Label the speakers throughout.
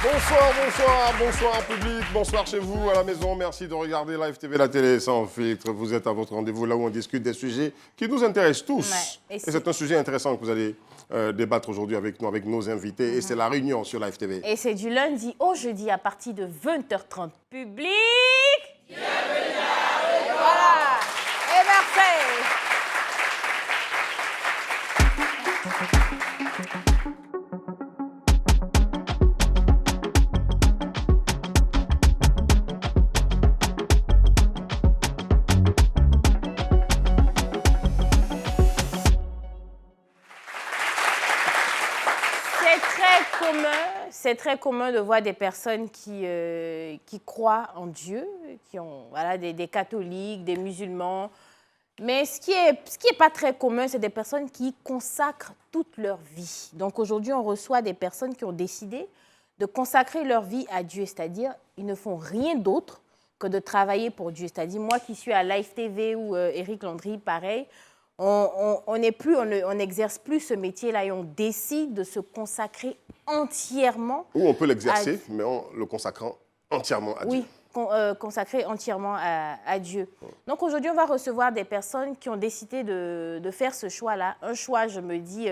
Speaker 1: Bonsoir, bonsoir, bonsoir public, bonsoir chez vous, à la maison. Merci de regarder Live TV, la télé sans filtre. Vous êtes à votre rendez-vous là où on discute des sujets qui nous intéressent tous.
Speaker 2: Ouais,
Speaker 1: et c'est un sujet intéressant que vous allez débattre aujourd'hui avec nous, avec nos invités. Et c'est la réunion sur Live TV.
Speaker 2: Et c'est du lundi au jeudi à partir de 20h30. Public, bienvenue à la réunion. Voilà. Et merci. C'est très commun de voir des personnes qui croient en Dieu, qui ont voilà, des catholiques, des musulmans. Mais ce qui est pas très commun, c'est des personnes qui consacrent toute leur vie. Donc aujourd'hui, on reçoit des personnes qui ont décidé de consacrer leur vie à Dieu, c'est-à-dire ils ne font rien d'autre que de travailler pour Dieu. C'est-à-dire moi qui suis à Live TV ou Éric Landry, pareil, on n'exerce plus ce métier-là et on décide de se consacrer entièrement.
Speaker 1: Ou on peut l'exercer, mais en le consacrant entièrement à Dieu.
Speaker 2: Oui, consacré entièrement à Dieu. Donc aujourd'hui, on va recevoir des personnes qui ont décidé de faire ce choix-là. Un choix, je me dis,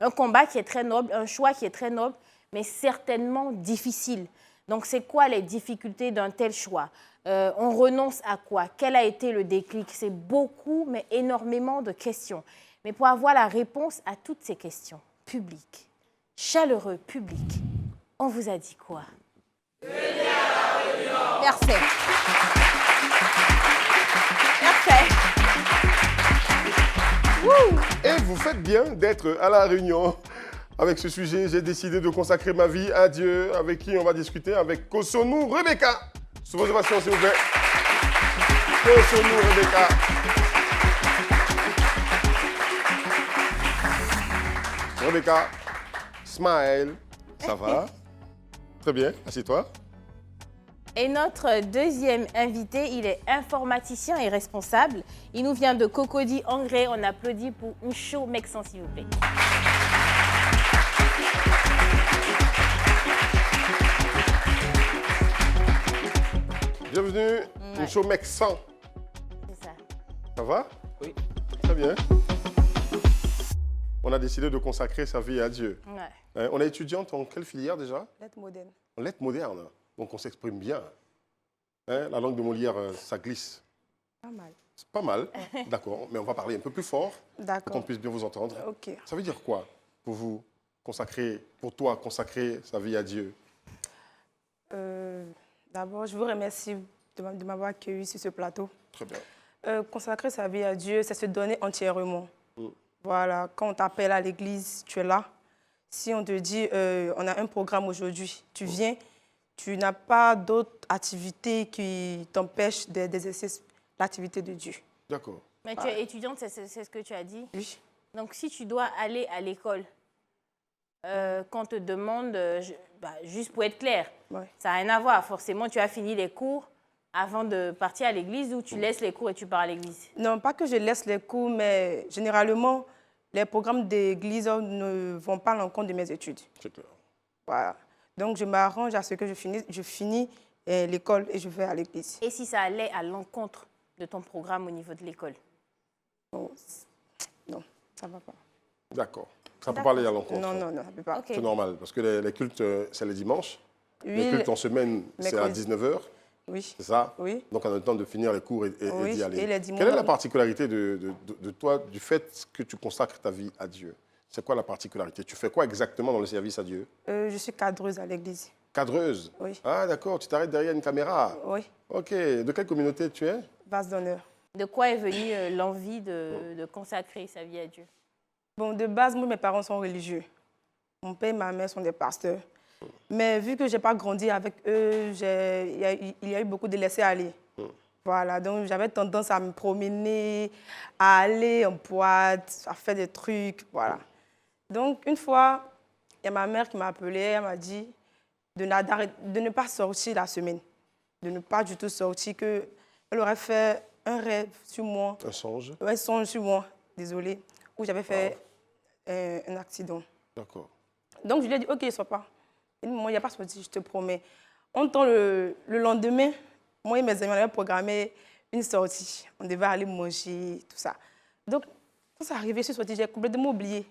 Speaker 2: un combat qui est très noble, un choix qui est très noble, mais certainement difficile. Donc c'est quoi les difficultés d'un tel choix ? On renonce à quoi? Quel a été le déclic? C'est beaucoup, mais énormément de questions. Mais pour avoir la réponse à toutes ces questions, public, chaleureux public, on vous a dit quoi? Venez à la réunion! Merci. Merci. Wouh!
Speaker 1: Et vous faites bien d'être à la réunion. Avec ce sujet, j'ai décidé de consacrer ma vie à Dieu. Avec qui on va discuter? Avec Kosonou Rebecca. Sous vos ovations, s'il vous plaît. Kosonou Rebecca. Rebecca, smile. Ça va? Très bien, assieds-toi.
Speaker 2: Et notre deuxième invité, il est informaticien et responsable. Il nous vient de Cocody Angré. On applaudit pour Ncho Mexan, s'il vous plaît.
Speaker 1: Bienvenue, Ncho Mexan.
Speaker 2: C'est ça.
Speaker 1: Ça va?
Speaker 3: Oui.
Speaker 1: Très bien. On a décidé de consacrer sa vie à Dieu.
Speaker 2: Ouais.
Speaker 1: On est étudiante en quelle filière déjà?
Speaker 4: Lettres modernes.
Speaker 1: En lettres modernes. Donc on s'exprime bien. La langue de Molière, ça glisse.
Speaker 4: Pas mal.
Speaker 1: C'est pas mal, d'accord. Mais on va parler un peu plus fort pour qu'on
Speaker 4: D'accord.
Speaker 1: puisse bien vous entendre.
Speaker 4: Ok.
Speaker 1: Ça veut dire quoi pour vous, pour toi, consacrer sa vie à Dieu?
Speaker 4: D'abord, je vous remercie de m'avoir accueilli sur ce plateau.
Speaker 1: Très bien.
Speaker 4: Consacrer sa vie à Dieu, c'est se donner entièrement. Voilà, quand on t'appelle à l'église, tu es là. Si on te dit, on a un programme aujourd'hui, tu viens, tu n'as pas d'autres activités qui t'empêchent d'exercer l'activité de Dieu.
Speaker 1: D'accord.
Speaker 2: Mais tu es étudiante, c'est ce que tu as dit?
Speaker 4: Oui.
Speaker 2: Donc, si tu dois aller à l'école, qu'on te demande, juste pour être clair,
Speaker 4: Ouais.
Speaker 2: ça n'a rien à voir. Forcément, tu as fini les cours avant de partir à l'église ou tu laisses les cours et tu pars à l'église?
Speaker 4: Non, pas que je laisse les cours, mais généralement, les programmes d'église ne vont pas à l'encontre de mes études.
Speaker 1: C'est clair.
Speaker 4: Voilà. Donc, je m'arrange à ce que je finis l'école et je vais à l'église.
Speaker 2: Et si ça allait à l'encontre de ton programme au niveau de l'école?
Speaker 4: Non, ça ne va pas.
Speaker 1: D'accord. Ça peut pas aller à l'encontre.
Speaker 4: Non, ça ne peut pas.
Speaker 2: Ok.
Speaker 1: C'est normal, parce que les cultes, c'est les dimanches.
Speaker 4: Oui,
Speaker 1: Les cultes en semaine, c'est à
Speaker 4: mercredi.
Speaker 1: 19h.
Speaker 4: Oui.
Speaker 1: C'est ça?
Speaker 4: Oui.
Speaker 1: Donc, on a le temps de finir les cours et
Speaker 4: Oui,
Speaker 1: d'y aller.
Speaker 4: et les dimanches.
Speaker 1: Quelle est la particularité de toi, du fait que tu consacres ta vie à Dieu? C'est quoi la particularité? Tu fais quoi exactement dans le service à Dieu?
Speaker 4: Je suis cadreuse à l'église.
Speaker 1: Cadreuse?
Speaker 4: Oui.
Speaker 1: Ah, d'accord. Tu t'arrêtes derrière une caméra?
Speaker 4: Oui.
Speaker 1: Ok. De quelle communauté tu es?
Speaker 4: Base d'honneur.
Speaker 2: De quoi est venue l'envie de consacrer sa vie à Dieu?
Speaker 4: Bon, de base, moi, mes parents sont religieux. Mon père et ma mère sont des pasteurs. Mais vu que je n'ai pas grandi avec eux, il y a eu beaucoup de laisser-aller. Voilà, donc j'avais tendance à me promener, à aller en boîte, à faire des trucs, voilà. Donc, une fois, il y a ma mère qui m'a appelée, elle m'a dit de ne pas sortir la semaine, de ne pas du tout sortir, qu'elle aurait fait un rêve sur moi.
Speaker 1: Un songe?
Speaker 4: Un songe sur moi, désolée, où j'avais fait un accident.
Speaker 1: D'accord.
Speaker 4: Donc, je lui ai dit, OK, ne sors pas. Il dit, moi, il n'y a pas sorti, je te promets. On tend le lendemain, moi et mes amis, on avait programmé une sortie. On devait aller manger, tout ça. Donc, quand c'est arrivé, je suis sortie, j'ai complètement oublié.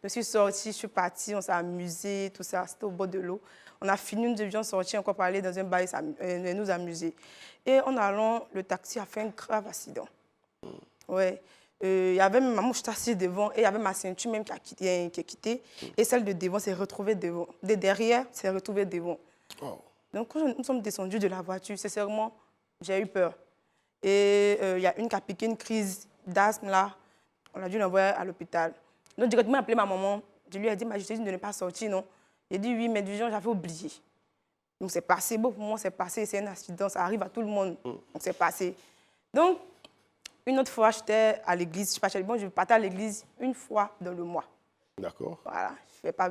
Speaker 4: Je suis sortie, je suis partie, on s'est amusé, tout ça. C'était au bord de l'eau. On a fini, nous devions sortir encore pour aller dans un bar et nous amuser. Et en allant, le taxi a fait un grave accident. Ouais. Il y avait ma mouche assise devant et il y avait ma ceinture même qui a quitté. Et celle de devant s'est retrouvée devant. De derrière s'est retrouvée devant.
Speaker 1: Oh.
Speaker 4: Donc, quand nous sommes descendus de la voiture, sincèrement, j'ai eu peur. Et il y a une qui a piqué une crise d'asthme là. On a dû l'envoyer à l'hôpital. Donc, directement, j'ai appelé ma maman. Je lui ai dit, je t'ai dit de ne pas sortir, non? J'ai dit oui, mais du genre, j'avais oublié. Donc, c'est passé. Bon, pour moi, c'est passé. C'est un accident. Ça arrive à tout le monde. Donc, c'est passé. Donc, une autre fois, j'étais à l'église. Je partais à l'église une fois dans le mois.
Speaker 1: D'accord.
Speaker 4: Voilà. Je fais pas...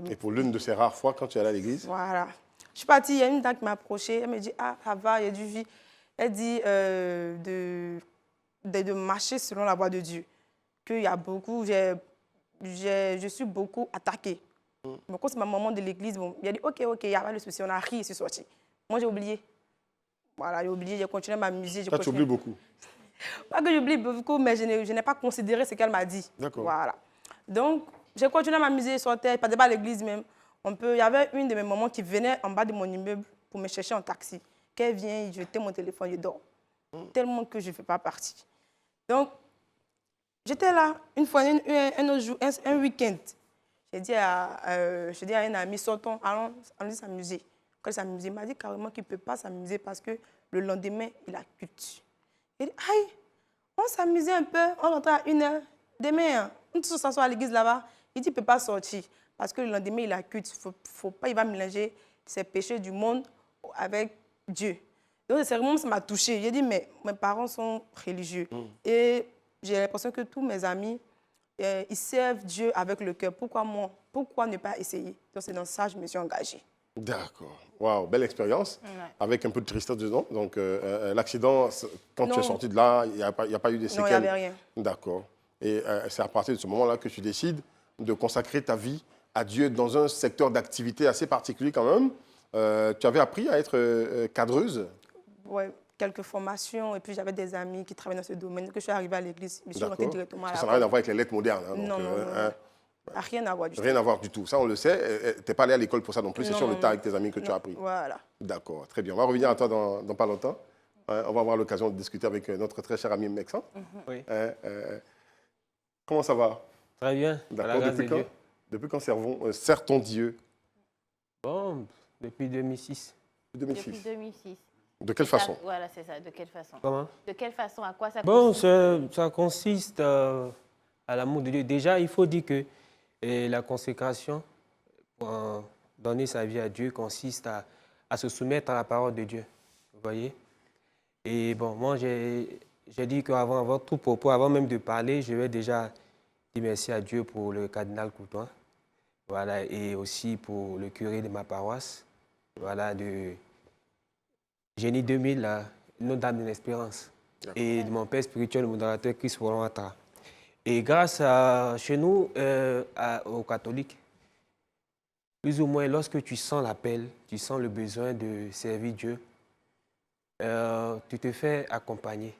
Speaker 1: Et pour l'une de ces rares fois, quand tu es allé à l'église?
Speaker 4: Voilà. Je suis partie, il y a une dame qui m'a approchée. Elle me dit, ah, ça va, il y a du vie. Elle dit de marcher selon la voie de Dieu. Qu'il y a beaucoup, je suis beaucoup attaquée. Mais quand c'est ma maman de l'église, bon, il a dit, ok, il n'y a pas de souci, on a ri et c'est sorti. Moi, j'ai oublié. Voilà, j'ai oublié, j'ai continué à m'amuser.
Speaker 1: Ça, tu oublies beaucoup?
Speaker 4: Pas que j'oublie beaucoup, mais je n'ai pas considéré ce qu'elle m'a dit.
Speaker 1: D'accord.
Speaker 4: Voilà. Donc, j'ai continué à m'amuser, sortais, pas à l'église même. Il y avait une de mes mamans qui venait en bas de mon immeuble pour me chercher en taxi. Qu'elle vient, je jetais mon téléphone, je dors. Tellement que je ne fais pas partie. Donc, j'étais là, une fois, un autre jour, un week-end. J'ai dit à un ami, sortons, allons s'amuser. Quand il s'amusait, il m'a dit carrément qu'il ne peut pas s'amuser parce que le lendemain, il a culte. Il dit, aïe, on s'amusait un peu, on rentrait à 1h. Demain, on se s'assoit à l'église là-bas. Il dit, il ne peut pas sortir parce que le lendemain, il a culte. Faut pas, il va mélanger ses péchés du monde avec Dieu. Donc, c'est vraiment, ça m'a touchée. J'ai dit, mais mes parents sont religieux. Et j'ai l'impression que tous mes amis, ils servent Dieu avec le cœur. Pourquoi moi? Pourquoi ne pas essayer? Donc, c'est dans ça que je me suis engagée.
Speaker 1: D'accord. Waouh, belle expérience. Ouais. Avec un peu de tristesse dedans. Donc, l'accident, quand tu es sorti de là, il n'y a pas eu de séquelles?
Speaker 4: Non, il n'y avait rien.
Speaker 1: D'accord. Et c'est à partir de ce moment-là que tu décides de consacrer ta vie à Dieu dans un secteur d'activité assez particulier quand même. Tu avais appris à être cadreuse?
Speaker 4: Oui, quelques formations. Et puis, j'avais des amis qui travaillaient dans ce domaine. Que je suis arrivée à l'église, je me suis rentrée directement à la
Speaker 1: Ça n'a rien à voir avec les lettres modernes. Hein,
Speaker 4: non,
Speaker 1: donc,
Speaker 4: non. Rien à voir du tout.
Speaker 1: Rien à voir du tout. Ça, on le sait. Tu n'es pas allé à l'école pour ça non plus. C'est sur le tas avec tes amis que tu as appris.
Speaker 4: Voilà. D'accord.
Speaker 1: Très bien. On va revenir à toi dans pas longtemps. On va avoir l'occasion de discuter avec notre très cher ami Mexan.
Speaker 3: Oui.
Speaker 1: Comment ça va?
Speaker 3: Très bien.
Speaker 1: D'accord. Depuis quand sert-on Dieu?
Speaker 3: Bon, depuis 2006.
Speaker 1: 2006.
Speaker 2: Depuis 2006.
Speaker 1: De quelle façon?
Speaker 2: Voilà, c'est ça. De quelle façon?
Speaker 3: Comment?
Speaker 2: De quelle façon? À quoi ça
Speaker 3: consiste?
Speaker 2: Bon,
Speaker 3: ça consiste à l'amour de Dieu. Déjà, il faut dire que la consécration, pour donner sa vie à Dieu, consiste à se soumettre à la parole de Dieu. Vous voyez? Et bon, moi, j'ai dit qu'avant tout propos, avant même de parler, je vais déjà dire merci à Dieu pour le cardinal Coutoin. Voilà, et aussi pour le curé de ma paroisse. Voilà, de Génie 2000, Notre-Dame de l'Espérance. Et de mon père spirituel, le modérateur Christ Ouattara. Et grâce à, chez nous, aux catholiques, plus ou moins, lorsque tu sens l'appel, tu sens le besoin de servir Dieu, tu te fais accompagner.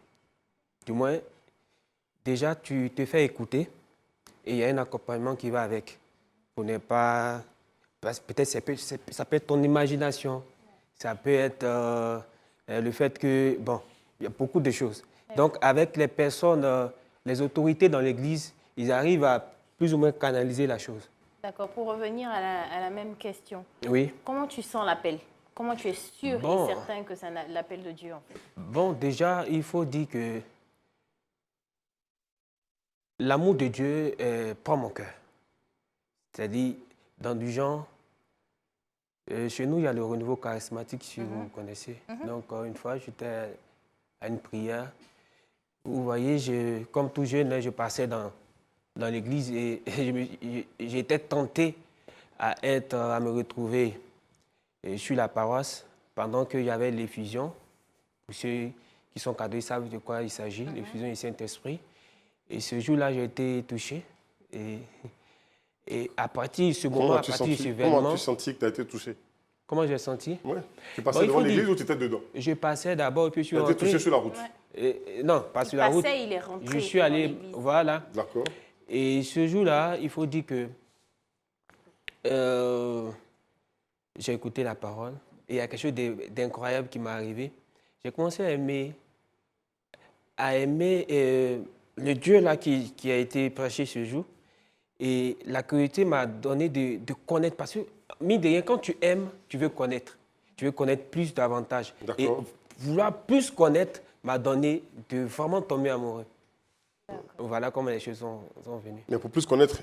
Speaker 3: Du moins, déjà, tu te fais écouter et il y a un accompagnement qui va avec. Pour ne pas... Peut-être ça peut être ton imagination, ça peut être le fait que... Bon, il y a beaucoup de choses. Donc, avec les personnes, les autorités dans l'Église, ils arrivent à plus ou moins canaliser la chose.
Speaker 2: D'accord. Pour revenir à la même question.
Speaker 3: Oui.
Speaker 2: Comment tu sens l'appel? Comment tu es sûr et certain que c'est l'appel de Dieu, en fait?
Speaker 3: Bon, déjà, il faut dire que l'amour de Dieu prend mon cœur. C'est-à-dire, dans du genre, chez nous, il y a le renouveau charismatique, si vous connaissez. Donc, une fois, j'étais à une prière. Vous voyez, comme tout jeune, je passais dans l'église et j'étais tenté à me retrouver sur la paroisse pendant qu'il y avait l'effusion. Pour ceux qui sont cadrés savent de quoi il s'agit, l'effusion du Saint-Esprit. Et ce jour-là, j'ai été touché. Et Et à partir de ce moment,
Speaker 1: Comment
Speaker 3: à
Speaker 1: as-tu
Speaker 3: partir de ce
Speaker 1: senti,
Speaker 3: événement,
Speaker 1: que tu as été touché?
Speaker 3: comment j'ai senti?
Speaker 1: Ouais. Tu passais
Speaker 3: Bon, il
Speaker 1: devant
Speaker 3: faut
Speaker 1: l'église
Speaker 3: dire-
Speaker 1: ou tu étais dedans?
Speaker 3: Je passais d'abord, puis je suis
Speaker 1: Tu as été touché
Speaker 3: rentré.
Speaker 1: sur la route.
Speaker 3: Non, pas
Speaker 2: Il
Speaker 3: sur la route.
Speaker 2: passait, il est rentré
Speaker 3: Je suis
Speaker 2: dans
Speaker 3: allé,
Speaker 2: l'église.
Speaker 3: voilà.
Speaker 1: D'accord.
Speaker 3: Et ce jour-là, il faut dire que j'ai écouté la parole et il y a quelque chose d'incroyable qui m'est arrivé. J'ai commencé à aimer le Dieu là qui a été prêché ce jour. Et la curiosité m'a donné de connaître. Parce que, mine de rien, quand tu aimes, tu veux connaître. Tu veux connaître plus davantage. Et
Speaker 1: D'accord.
Speaker 3: vouloir plus connaître m'a donné de vraiment tomber amoureux. Voilà comment les choses sont venues.
Speaker 1: Mais pour plus connaître,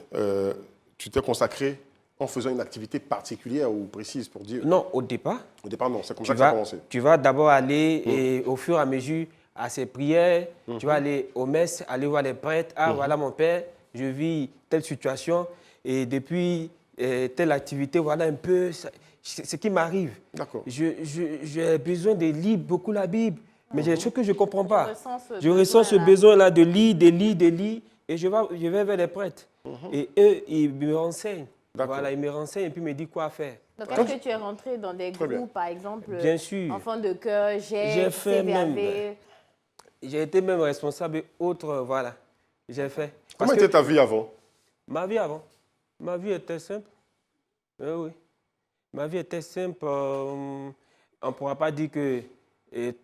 Speaker 1: tu t'es consacré en faisant une activité particulière ou précise pour Dieu?
Speaker 3: Non, au départ,
Speaker 1: Au départ, non. C'est comme
Speaker 3: tu
Speaker 1: ça que ça a
Speaker 3: vas,
Speaker 1: commencé.
Speaker 3: tu vas d'abord aller et au fur et à mesure à ces prières, tu vas aller aux messes, aller voir les prêtres. Ah, voilà mon père, je vis telle situation et depuis telle activité, voilà un peu ce qui m'arrive.
Speaker 1: D'accord.
Speaker 3: J'ai besoin de lire beaucoup la Bible, mais j'ai des choses que je ne comprends pas.
Speaker 2: ressens
Speaker 3: Je ressens ce
Speaker 2: besoin-là.
Speaker 3: besoin-là de lire, et je vais vers les prêtres. Et eux, ils me renseignent.
Speaker 1: D'accord.
Speaker 3: Voilà, ils me renseignent et puis me disent quoi faire.
Speaker 2: Donc, est-ce que tu es rentré dans des
Speaker 1: Très bien.
Speaker 2: groupes, par exemple,
Speaker 3: Bien sûr.
Speaker 2: Enfants de cœur,
Speaker 3: J'ai fait
Speaker 2: CVAV?
Speaker 3: même. J'ai été même responsable et autres, voilà. J'ai fait.
Speaker 1: Comment
Speaker 3: Parce
Speaker 1: était
Speaker 3: que
Speaker 1: ta vie avant?
Speaker 3: ma vie avant, ma vie était simple. Oui. Ma vie était simple. On ne pourra pas dire que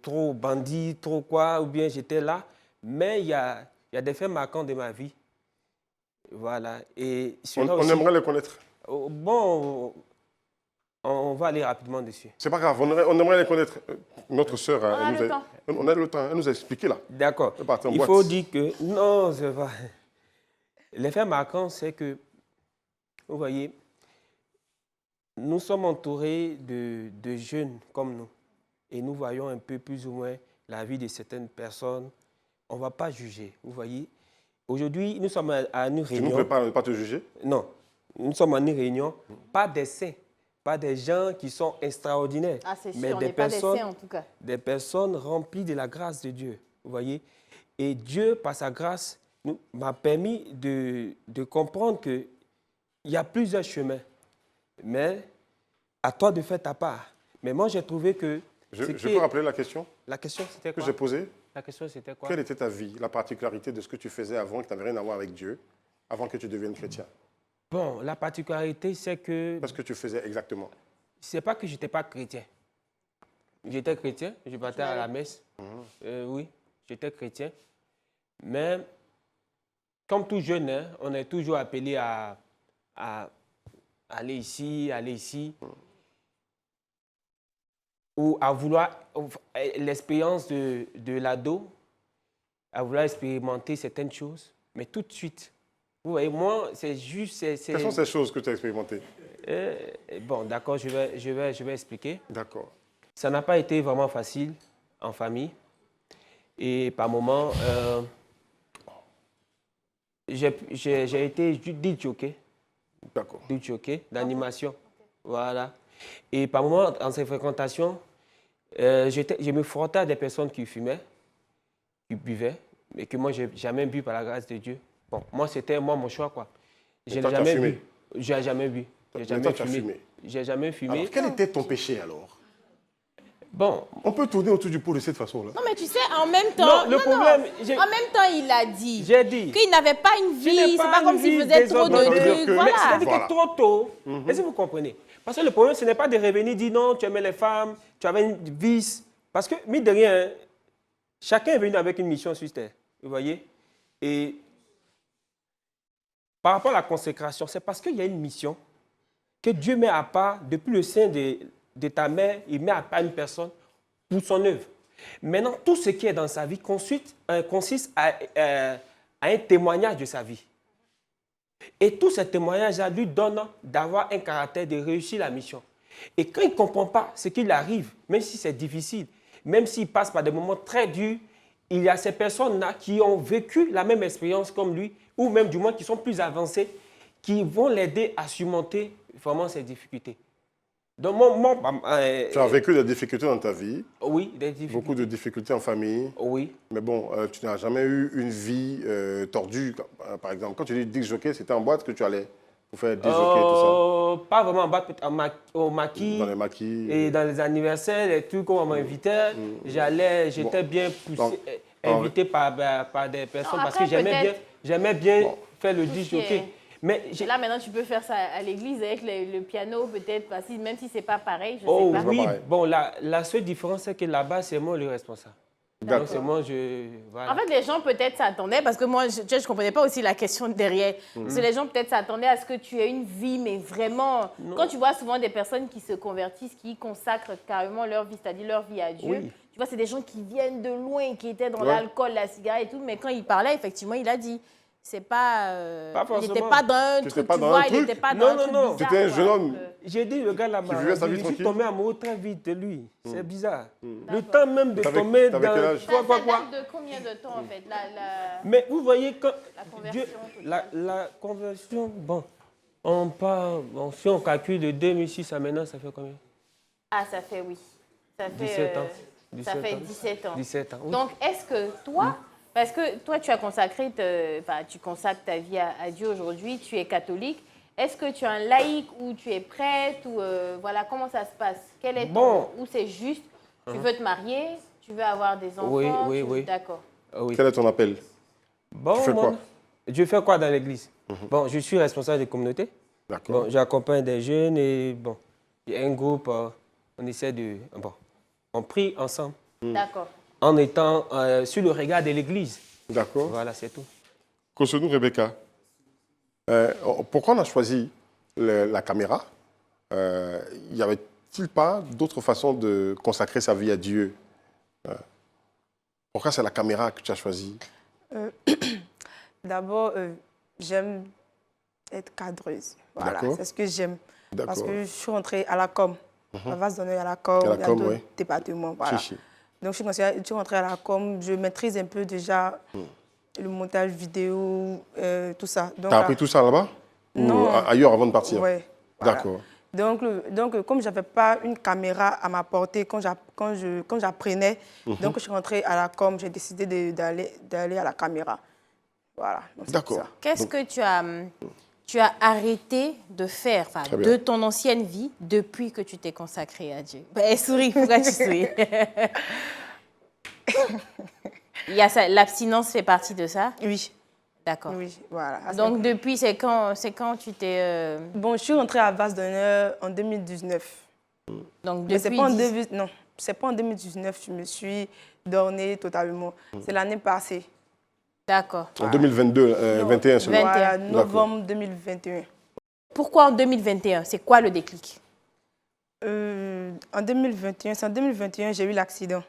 Speaker 3: trop bandit, trop quoi, ou bien j'étais là. Mais il y a des faits marquants de ma vie. Voilà. Et cela
Speaker 1: On
Speaker 3: aussi-
Speaker 1: aimerait les connaître.
Speaker 3: Bon, on va aller rapidement dessus.
Speaker 1: C'est pas grave, on aimerait les connaître. Notre sœur,
Speaker 2: On a le temps.
Speaker 1: on a le temps. Elle nous a expliqué là.
Speaker 3: D'accord.
Speaker 1: C'est parti en
Speaker 3: Il
Speaker 1: boîte.
Speaker 3: faut dire que... Non, c'est pas... L'effet marquant, c'est que, vous voyez, nous sommes entourés de jeunes comme nous. Et nous voyons un peu plus ou moins la vie de certaines personnes. On ne va pas juger, vous voyez. Aujourd'hui, nous sommes à une
Speaker 1: Tu nous
Speaker 3: réunion.
Speaker 1: prépares à ne pas te juger?
Speaker 3: Non, nous sommes en une réunion, pas des saints, pas des gens qui sont extraordinaires,
Speaker 2: Ah, c'est
Speaker 3: mais
Speaker 2: sûr, on
Speaker 3: des
Speaker 2: n'est pas des
Speaker 3: personnes,
Speaker 2: saints, en tout cas.
Speaker 3: des personnes remplies de la grâce de Dieu, vous voyez. Et Dieu, par sa grâce, m'a permis de comprendre qu'il y a plusieurs chemins, mais à toi de faire ta part. Mais moi, j'ai trouvé que...
Speaker 1: Je peux rappeler la question
Speaker 3: La question, c'était
Speaker 1: que
Speaker 3: quoi?
Speaker 1: j'ai posée?
Speaker 3: La question, c'était quoi?
Speaker 1: Quelle était ta vie, la particularité de ce que tu faisais avant, qui n'avait rien à voir avec Dieu, avant que tu deviennes chrétien?
Speaker 3: Bon, la particularité, c'est que...
Speaker 1: Qu'est-ce que tu faisais exactement?
Speaker 3: C'est pas que je n'étais pas chrétien. J'étais chrétien, je partais à la messe. Oui, j'étais chrétien. Mais, comme tout jeune, hein, on est toujours appelé à aller ici, ou à vouloir l'expérience de l'ado, à vouloir expérimenter certaines choses. Mais tout de suite, vous voyez, moi, c'est juste...
Speaker 1: Quelles sont ces choses que tu as expérimentées?
Speaker 3: Bon, d'accord, je vais expliquer.
Speaker 1: D'accord.
Speaker 3: Ça n'a pas été vraiment facile en famille. Et par moments, j'ai été dit choqué.
Speaker 1: D'accord.
Speaker 3: Dit choqué d'animation. Voilà. Et par moments, dans ces fréquentations, je me frottais à des personnes qui fumaient, qui buvaient, mais que moi, je n'ai jamais bu par la grâce de Dieu. Bon, moi, c'était mon choix, quoi. Je n'ai
Speaker 1: toi, tu as
Speaker 3: jamais
Speaker 1: fumé?
Speaker 3: bu. J'ai jamais bu. J'ai
Speaker 1: Mais
Speaker 3: jamais
Speaker 1: toi, tu as
Speaker 3: fumé.
Speaker 1: fumé.
Speaker 3: J'ai jamais fumé.
Speaker 1: Alors, quel était ton péché alors?
Speaker 3: Bon,
Speaker 1: On peut tourner autour du pot de cette façon-là.
Speaker 2: Non, mais tu sais, en même temps...
Speaker 3: Non, le problème,
Speaker 2: En même temps, il a dit
Speaker 3: j'ai dit.
Speaker 2: qu'il n'avait pas une
Speaker 3: Tu n'es
Speaker 2: vie. C'est pas
Speaker 3: une
Speaker 2: comme s'il
Speaker 3: vie
Speaker 2: faisait trop
Speaker 3: désordonnée.
Speaker 1: Ça veut
Speaker 2: de
Speaker 1: dire
Speaker 2: trucs.
Speaker 1: que-
Speaker 3: Mais c'est-à-dire
Speaker 2: Voilà.
Speaker 3: que trop tôt, est-ce que vous comprenez? Parce que le problème, ce n'est pas de revenir dire non, tu aimais les femmes, tu avais une vice. Parce que, mine de rien, chacun est venu avec une mission sur terre. Vous voyez? Et par rapport à la consécration, c'est parce qu'il y a une mission que Dieu met à part, depuis le sein de ta mère, il met à part une personne pour son œuvre. Maintenant, tout ce qui est dans sa vie consiste à un témoignage de sa vie. Et tous ces témoignages-là lui donnent d'avoir un caractère de réussir la mission. Et quand il ne comprend pas ce qu'il arrive, même si c'est difficile, même s'il passe par des moments très durs, il y a ces personnes-là qui ont vécu la même expérience comme lui, ou même du moins qui sont plus avancées, qui vont l'aider à surmonter vraiment ces difficultés. Donc,
Speaker 1: Tu as vécu des difficultés dans ta vie,
Speaker 3: oui, des difficultés.
Speaker 1: beaucoup de difficultés en famille,
Speaker 3: Oui,
Speaker 1: mais bon, tu n'as jamais eu une vie tordue. Par exemple, quand tu dis disc jockey, c'était en boîte que tu allais Pour faire des jockeys, tout
Speaker 3: Pas vraiment en bas, au
Speaker 1: ça.
Speaker 3: maquis.
Speaker 1: Dans les maquis.
Speaker 3: Et dans les anniversaires, les trucs qu'on m'invitait, j'étais bien poussé,
Speaker 1: Donc,
Speaker 3: invité par des personnes
Speaker 2: Non,
Speaker 3: parce que
Speaker 2: après,
Speaker 3: j'aimais bien
Speaker 1: Bon.
Speaker 3: faire le
Speaker 2: Tout ce
Speaker 3: disc
Speaker 2: qui est-
Speaker 3: jockey. Mais
Speaker 2: Là, maintenant, tu peux faire ça à l'église avec le piano, peut-être, parce que même si c'est pas pareil, je
Speaker 3: oh
Speaker 2: sais pas.
Speaker 3: oui,
Speaker 1: pareil.
Speaker 3: bon, la seule différence, c'est que là-bas, c'est moi le responsable.
Speaker 1: D'accord.
Speaker 3: Donc c'est moi, voilà.
Speaker 2: En fait, les gens peut-être s'attendaient, parce que moi, je comprenais pas aussi la question derrière. Parce que les gens peut-être s'attendaient à ce que tu aies une vie, mais vraiment, quand tu vois souvent des personnes qui se convertissent, qui consacrent carrément leur vie, c'est-à-dire leur vie à Dieu,
Speaker 3: Oui.
Speaker 2: tu vois, c'est des gens qui viennent de loin, qui étaient dans
Speaker 1: Ouais.
Speaker 2: l'alcool, la cigarette et tout, mais quand il parlait, effectivement, il a dit, c'est pas...
Speaker 3: Pas
Speaker 2: il n'était
Speaker 3: forcément.
Speaker 2: pas dans un
Speaker 1: Tu
Speaker 2: truc,
Speaker 1: étais pas
Speaker 2: tu
Speaker 1: dans
Speaker 2: vois,
Speaker 1: un
Speaker 2: il
Speaker 1: truc.
Speaker 2: n'était pas
Speaker 3: Non,
Speaker 2: dans un
Speaker 3: non,
Speaker 2: truc
Speaker 3: non.
Speaker 2: bizarre,
Speaker 1: C'était un
Speaker 2: quoi.
Speaker 1: jeune
Speaker 2: Donc,
Speaker 1: homme.
Speaker 3: J'ai dit, le gars là-bas,
Speaker 1: Qui vivait sa vie
Speaker 3: je suis
Speaker 1: tranquille.
Speaker 3: tombé amoureux très vite de lui. C'est bizarre. Le
Speaker 2: D'accord.
Speaker 3: temps même de
Speaker 1: T'avais-
Speaker 3: tomber
Speaker 1: t'avais
Speaker 3: dans...
Speaker 1: quel âge?
Speaker 2: Ça date de combien de temps, en fait,
Speaker 3: Mais vous voyez, quand
Speaker 2: la conversion
Speaker 3: la conversion, bon, on part, bon, si on calcule de 2006 à maintenant, ça fait combien?
Speaker 2: Ah, ça fait, oui. Ça fait,
Speaker 3: 17 ans.
Speaker 2: Ça
Speaker 3: 17
Speaker 2: fait
Speaker 3: ans.
Speaker 2: 17 ans.
Speaker 3: 17 ans. Oui.
Speaker 2: Donc, est-ce que toi, parce que toi, tu as consacré, tu consacres ta vie à Dieu aujourd'hui, tu es catholique, est-ce que tu es un laïc ou tu es prêtre ou voilà, comment ça se passe? Quel est
Speaker 3: Bon.
Speaker 2: ou c'est juste, tu veux te marier, tu veux avoir des enfants?
Speaker 3: Oui, oui, oui.
Speaker 2: D'accord.
Speaker 3: Ah oui.
Speaker 1: Quel est ton appel?
Speaker 3: Bon,
Speaker 1: Tu fais quoi?
Speaker 3: Je fais quoi dans l'église? Bon, je suis responsable de communauté.
Speaker 1: D'accord.
Speaker 3: Bon, j'accompagne des jeunes et bon, il y a un groupe, on essaie de... Bon, on prie ensemble
Speaker 2: D'accord.
Speaker 3: en étant sur le regard de l'église.
Speaker 1: D'accord.
Speaker 3: Voilà, c'est tout.
Speaker 1: Kosonou Rebecca, pourquoi on a choisi la caméra? Y avait-il pas d'autre façon de consacrer sa vie à Dieu? Pourquoi c'est la caméra que tu as choisie?
Speaker 4: D'abord, j'aime être cadreuse. Voilà,
Speaker 1: D'accord.
Speaker 4: c'est ce que j'aime. Parce
Speaker 1: D'accord.
Speaker 4: que je suis rentrée à la com. On va se donner à la com,
Speaker 1: À la
Speaker 4: il y a
Speaker 1: com,
Speaker 4: d'autres
Speaker 1: oui.
Speaker 4: départements. Voilà.
Speaker 1: Chichi.
Speaker 4: Donc, je suis rentrée à la com, je maîtrise un peu déjà le montage vidéo, tout ça. Donc,
Speaker 1: T'as appris tout ça là-bas?
Speaker 4: Non.
Speaker 1: Ou ailleurs avant de partir?
Speaker 4: Ouais, voilà.
Speaker 1: D'accord.
Speaker 4: Donc, comme je n'avais pas une caméra à ma portée quand j'apprenais, donc je suis rentrée à la com, j'ai décidé d'aller à la caméra. Voilà. donc c'est
Speaker 1: D'accord.
Speaker 4: ça.
Speaker 2: Qu'est-ce que tu as arrêté de faire
Speaker 1: Très
Speaker 2: de
Speaker 1: bien.
Speaker 2: ton ancienne vie depuis que tu t'es consacré à Dieu? Ben, souris, pourquoi tu souris? L'abstinence fait partie de ça?
Speaker 4: Oui,
Speaker 2: D'accord.
Speaker 4: oui, voilà.
Speaker 2: Donc, depuis, c'est quand tu t'es...
Speaker 4: Bon, je suis rentrée à Vase d'honneur en 2019.
Speaker 2: donc,
Speaker 4: Mais c'est
Speaker 2: depuis
Speaker 4: pas en
Speaker 2: 10
Speaker 4: non, c'est pas en 2019 je me suis donnée totalement. C'est l'année passée.
Speaker 2: D'accord.
Speaker 1: En 2022, 21 seulement.
Speaker 2: 21.
Speaker 4: Voilà, novembre 2021.
Speaker 2: Pourquoi en 2021? C'est quoi le déclic?
Speaker 4: En 2021, c'est en 2021 j'ai eu l'accident.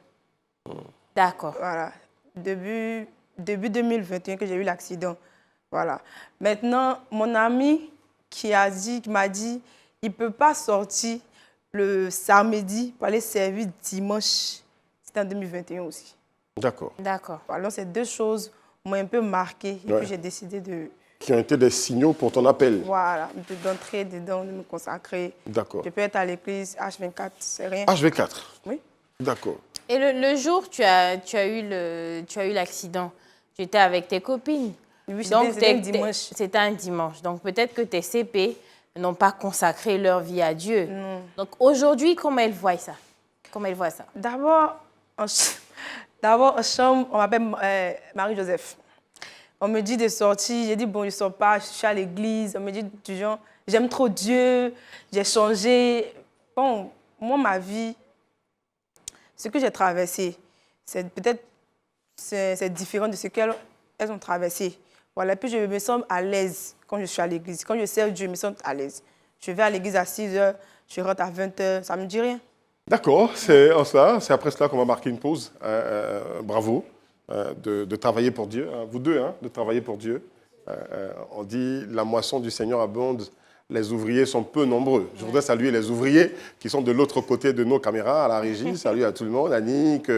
Speaker 2: D'accord.
Speaker 4: Voilà. Début 2021 que j'ai eu l'accident. Voilà. Maintenant, mon ami qui m'a dit, il ne peut pas sortir le samedi pour aller servir dimanche. C'était en 2021 aussi.
Speaker 1: D'accord.
Speaker 2: D'accord.
Speaker 4: Voilà, donc ces deux choses m'ont un peu marqué. Et
Speaker 1: Ouais.
Speaker 4: puis j'ai décidé
Speaker 1: Qui ont été des signaux pour ton appel?
Speaker 4: voilà, d'entrer dedans, de me consacrer.
Speaker 1: D'accord.
Speaker 4: Je peux être à l'église H24, c'est rien.
Speaker 1: HV4?
Speaker 4: Oui.
Speaker 1: D'accord.
Speaker 2: Et le jour où tu as eu l'accident, tu étais avec tes copines.
Speaker 4: Oui,
Speaker 2: Donc,
Speaker 4: c'était un dimanche.
Speaker 2: C'était un dimanche. Donc, peut-être que tes CP n'ont pas consacré leur vie à Dieu.
Speaker 4: Non.
Speaker 2: Donc, aujourd'hui, comment elles voient ça? Comment elles voient ça?
Speaker 4: D'abord, en chambre, on m'appelle Marie-Joseph. On me dit de sortir. J'ai dit, bon, je ne sors pas, je suis à l'église. On me dit du genre, j'aime trop Dieu, j'ai changé. Bon, moi, ma vie, ce que j'ai traversé, c'est peut-être c'est différent de ce qu'elles ont traversé. Voilà, puis je me sens à l'aise quand je suis à l'église. Quand je sers Dieu, je me sens à l'aise. Je vais à l'église à 6h, je rentre à 20h, ça ne me dit rien.
Speaker 1: D'accord, c'est après cela qu'on va marquer une pause. Bravo de travailler pour Dieu, hein, vous deux, hein, de travailler pour Dieu. On dit la moisson du Seigneur abonde, les ouvriers sont peu nombreux. Je voudrais saluer les ouvriers qui sont de l'autre côté de nos caméras, à la régie. Salut à tout le monde, Annick,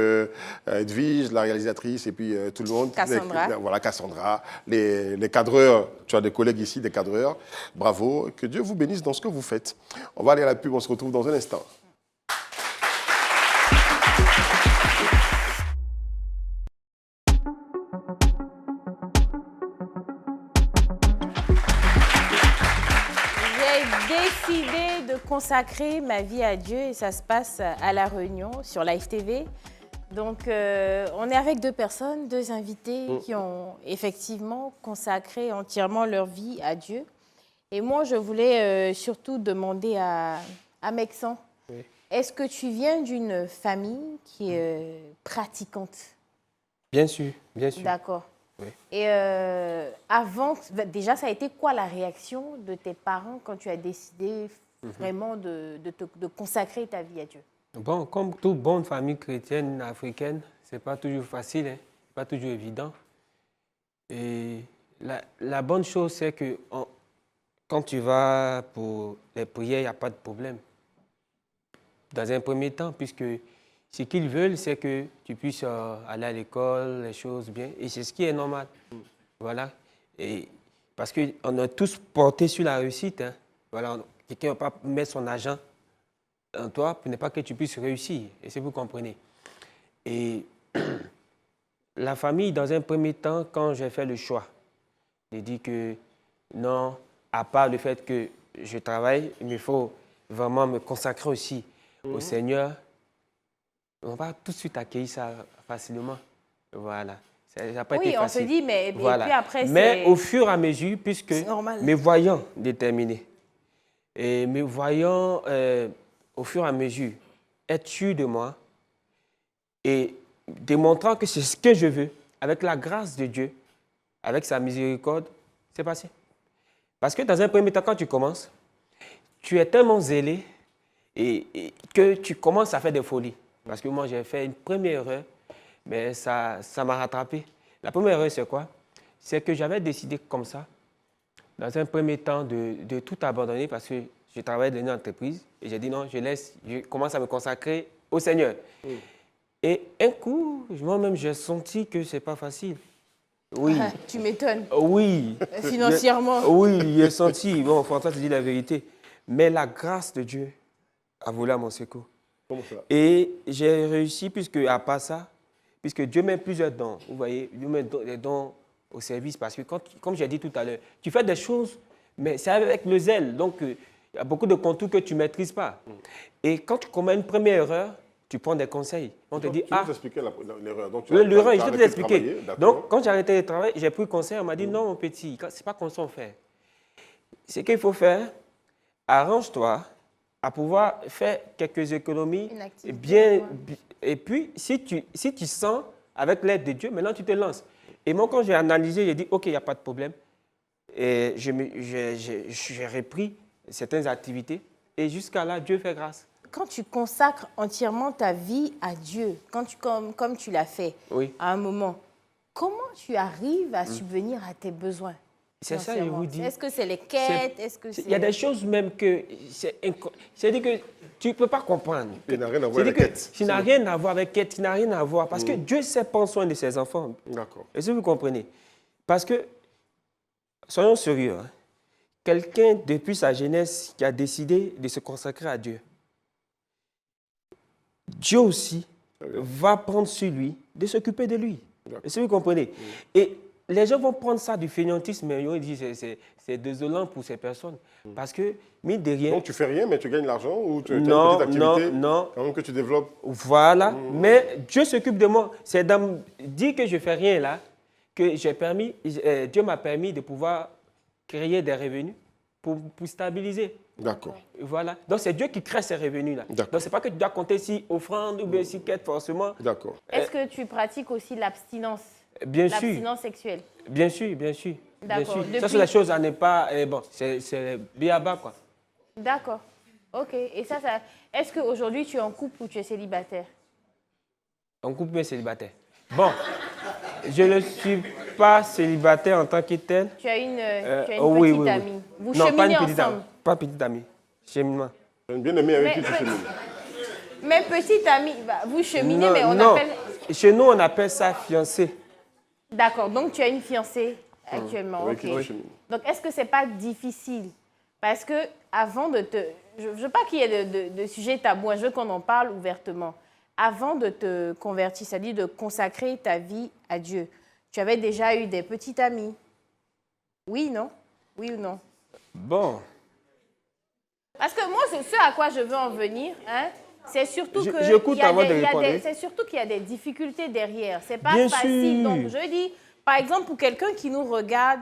Speaker 1: Edwige, la réalisatrice, et puis tout le monde.
Speaker 2: Cassandra.
Speaker 1: Voilà, Cassandra, les cadreurs. Tu as des collègues ici, des cadreurs. Bravo, que Dieu vous bénisse dans ce que vous faites. On va aller à la pub, on se retrouve dans un instant.
Speaker 2: j'ai décidé de consacrer ma vie à Dieu et ça se passe à La Réunion sur Live TV. Donc, on est avec deux personnes, deux invités qui ont effectivement consacré entièrement leur vie à Dieu. Et moi, je voulais surtout demander à Mexan, est-ce que tu viens d'une famille qui est pratiquante?
Speaker 3: Bien sûr, bien sûr.
Speaker 2: D'accord.
Speaker 3: Oui.
Speaker 2: Et avant, déjà, ça a été quoi la réaction de tes parents quand tu as décidé vraiment de consacrer ta vie à Dieu?
Speaker 3: Bon, comme toute bonne famille chrétienne africaine, c'est pas toujours facile, hein? C'est pas toujours évident. Et la bonne chose, c'est que quand tu vas pour les prières, il n'y a pas de problème. Dans un premier temps, puisque ce qu'ils veulent, c'est que tu puisses aller à l'école, les choses bien. Et c'est ce qui est normal. Voilà. Et parce qu'on est tous portés sur la réussite. Hein. Voilà. Quelqu'un ne va pas mettre son argent en toi pour ne pas que tu puisses réussir. Et c'est vous comprenez. Et la famille, dans un premier temps, quand j'ai fait le choix, j'ai dit que non, à part le fait que je travaille, il me faut vraiment me consacrer aussi au Seigneur. On va tout de suite accueillir ça facilement. Voilà. Ça n'a pas été facile.
Speaker 2: On se dit, mais
Speaker 3: voilà.
Speaker 2: Et puis après,
Speaker 3: mais au fur et à mesure, puisque me voyant déterminé, et me voyant au fur et à mesure être sûr de moi et démontrant que c'est ce que je veux, avec la grâce de Dieu, avec sa miséricorde, c'est passé. Parce que dans un premier temps, quand tu commences, tu es tellement zélé et que tu commences à faire des folies. Parce que moi, j'ai fait une première erreur, mais ça m'a rattrapé. La première erreur, c'est quoi? C'est que j'avais décidé comme ça, dans un premier temps, de tout abandonner parce que je travaillais dans une entreprise et j'ai dit non, je commence à me consacrer au Seigneur. Et un coup, moi-même, j'ai senti que ce n'est pas facile. Oui.
Speaker 2: Tu m'étonnes.
Speaker 3: Oui.
Speaker 2: Financièrement.
Speaker 3: Oui, j'ai senti. Bon, François te dit la vérité. Mais la grâce de Dieu a volé à mon secours.
Speaker 1: Comment ça?
Speaker 3: Et j'ai réussi, puisque à part ça, puisque Dieu met plusieurs dons. Vous voyez, Dieu met des dons au service. Parce que, comme j'ai dit tout à l'heure, tu fais des choses, mais c'est avec le zèle. Donc, il y a beaucoup de contours que tu ne maîtrises pas. Et quand tu commets une première erreur, tu prends des conseils. On te dit,
Speaker 1: tu peux t'expliquer l'erreur.
Speaker 3: L'erreur, je vais te l'expliquer. Donc, quand j'ai arrêté de travailler, j'ai pris conseil. On m'a dit, non, mon petit, ce n'est pas comme ça on fait. Ce qu'il faut faire, arrange-toi à pouvoir faire quelques économies. Bien, et puis, si tu sens, avec l'aide de Dieu, maintenant tu te lances. Et moi, quand j'ai analysé, j'ai dit, OK, il n'y a pas de problème. Et j'ai repris certaines activités. Et jusqu'à là, Dieu fait grâce.
Speaker 2: Quand tu consacres entièrement ta vie à Dieu, comme tu l'as fait à un moment, comment tu arrives à subvenir à tes besoins?
Speaker 3: C'est ça, je vous dis.
Speaker 2: Est-ce que c'est les quêtes?
Speaker 3: Il y a des choses même que... C'est-à-dire que tu ne peux pas comprendre.
Speaker 1: Il n'a rien à voir avec quêtes.
Speaker 3: Tu n'as rien à voir avec quêtes, tu n'as rien à voir. Parce que Dieu sait prendre soin de ses enfants.
Speaker 1: D'accord.
Speaker 3: Est-ce que vous comprenez? Parce que, soyons sérieux, hein, quelqu'un depuis sa jeunesse qui a décidé de se consacrer à Dieu, Dieu aussi va prendre sur lui de s'occuper de lui. Est-ce que vous comprenez? Et les gens vont prendre ça du fainéantisme, mais ils disent que c'est désolant pour ces personnes. Parce que, mine de rien...
Speaker 1: Donc, tu fais rien, mais tu gagnes de l'argent ou tu as une petite activité quand même que tu développes?
Speaker 3: Voilà. Mais Dieu s'occupe de moi. C'est dans dire que je ne fais rien là que Dieu m'a permis de pouvoir créer des revenus pour stabiliser.
Speaker 1: D'accord.
Speaker 3: Voilà. Donc, c'est Dieu qui crée ces revenus-là. Donc, ce n'est pas que tu dois compter si offrande ou bien si quête forcément.
Speaker 1: D'accord.
Speaker 2: Est-ce que tu pratiques aussi l'abstinence?
Speaker 3: Bien sûr.
Speaker 2: L'abstinence sexuelle?
Speaker 3: Bien sûr, bien sûr.
Speaker 2: D'accord.
Speaker 3: Ça, c'est la chose à ne pas... bon, c'est biaba, quoi.
Speaker 2: D'accord. OK. Et ça est-ce qu'aujourd'hui, tu es en couple ou tu es célibataire?
Speaker 3: En couple, mais célibataire. Bon, je ne suis pas célibataire en tant que tel.
Speaker 2: Tu as une petite amie. Vous cheminez ensemble?
Speaker 3: Pas petite amie. Cheminement.
Speaker 1: J'ai une bien-aimée avec qui tu chemines.
Speaker 2: Mais petite amie, vous cheminez, mais on appelle...
Speaker 3: Chez nous, on appelle ça fiancé.
Speaker 2: D'accord, donc tu as une fiancée actuellement.
Speaker 1: Avec qui tu chemines.
Speaker 2: Donc, est-ce que ce n'est pas difficile? Parce que avant de te... Je ne veux pas qu'il y ait de sujet tabou, je veux qu'on en parle ouvertement. Avant de te convertir, c'est-à-dire de consacrer ta vie à Dieu, tu avais déjà eu des petites amies? Oui, non? Oui ou non?
Speaker 3: Bon,
Speaker 2: Parce que moi, ce à quoi je veux en venir, hein, c'est surtout que
Speaker 3: j'écoute avant de répondre.
Speaker 2: c'est surtout qu'il y a des difficultés derrière. C'est pas
Speaker 3: Bien
Speaker 2: facile.
Speaker 3: sûr.
Speaker 2: Donc, je dis, par exemple, pour quelqu'un qui nous regarde,